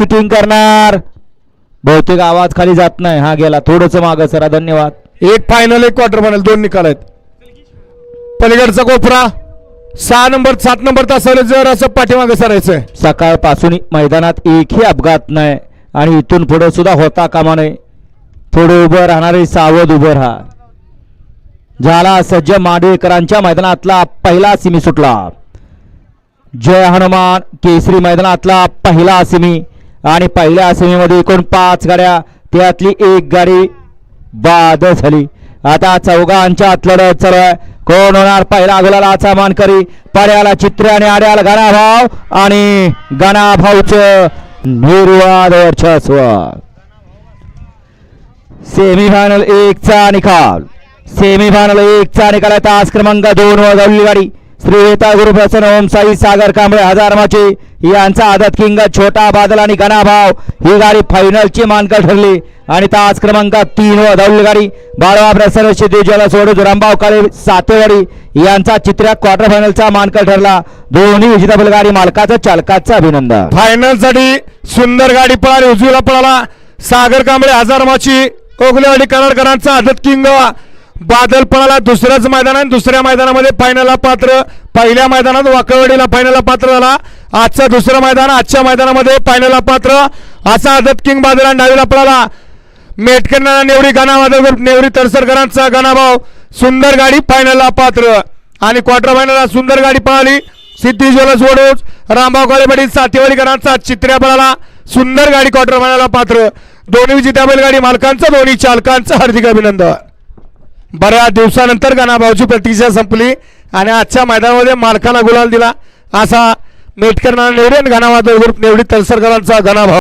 Shooting करणार, बहुतेक आवाज खाली जात नाही. हा गेला थोडस माग सरा. धन्यवाद. एक फायनल एक क्वार्टर फायनल दोन निकाल आहेत. पलीकडचा कोपरा 6 नंबर 7 नंबर तासाला जर असं पाठीमागे सरायचंय. सकाळपासून मैदानात एकही अपघात नाही आणि इथून पुढे सुद्धा होता कामा नये. थोडं उभं राहणारे सावध उभं राहा. झाला सज्ज मांडवेकरांच्या मैदानातला पहिला सिमी सुटला. जय हनुमान केसरी मैदानातला पहिला सिमी आणि पहिल्या सिमीमध्ये एकूण 5 गाड्या, त्यातली एक गाडी बाद झाली. आता चौघांच्या लढत चालू आहे. कोण होणार पहिला गुलालाचा मानकरी? पर्याला चित्र आणि आड्याला गणाभाव आणि गणाभाऊचं निर्वाद वर्चस्व. सेमीफायनल 1 चा निकाल. सेमीफायनल 1 चा निकाल आहे. तास क्रमांक 2 वर धावलेली गाडी श्रीवेता गुरुप्रसन्न ओम साई सागर कांबळे हजारमाची यांचा आदत किंग छोटा बादल आणि गणाभाव ही गाडी फायनलची मानकर ठरली. आणि तास क्रमांक 3 वर धावलेली गाडी बाळवा प्रसन्न सिद्धूजला सोडून रामभाव काळे सातेवाडी यांचा चित्र्या क्वार्टर फायनलचा मानकर ठरला. दोन्ही विजेता बैलगाडी मालकाचं चालकाचं अभिनंदन. फायनल साठी सुंदर गाडी पळाली. उजवीला पळाला सागर कांबळे हजारमाची कोगलेवाडी कराडकरांचा आदत किंग बादल पळाला. दुसऱ्याच मैदान आहे. दुसऱ्या मैदानामध्ये फायनलला पात्र. पहिल्या मैदानात वाकळवाडीला फायनलला पात्र झाला. आजचं दुसरं मैदान. आजच्या मैदानामध्ये फायनलला पात्र असा आदत किंग बादल डावीला पळाला. मेटकरना नेवरी गणाबादल नेवरी तरसरकरांचा गणाभाव सुंदर गाडी फायनलला पात्र. आणि क्वार्टर फायनलला सुंदर गाडी पळाली. सिद्धी ज्वेलर्स वडोज रामभाव काळेवाडी सातेवाडीकरांचा चित्र्या पळाला. सुंदर गाडी क्वार्टर फायनलला पात्र. दोन्ही विजेत्या बैलगाडी मालकांचं दोन्ही चालकांचं हार्दिक अभिनंदन. बऱ्याच दिवसानंतर गणाभाऊची प्रतीक्षा संपली आणि आजच्या मैदानामध्ये मालकाला गुलाल दिला असा मेटकर नेवरी आणि गणाबादल ग्रुप नेवरी तरसरकरांचा गणाभाव.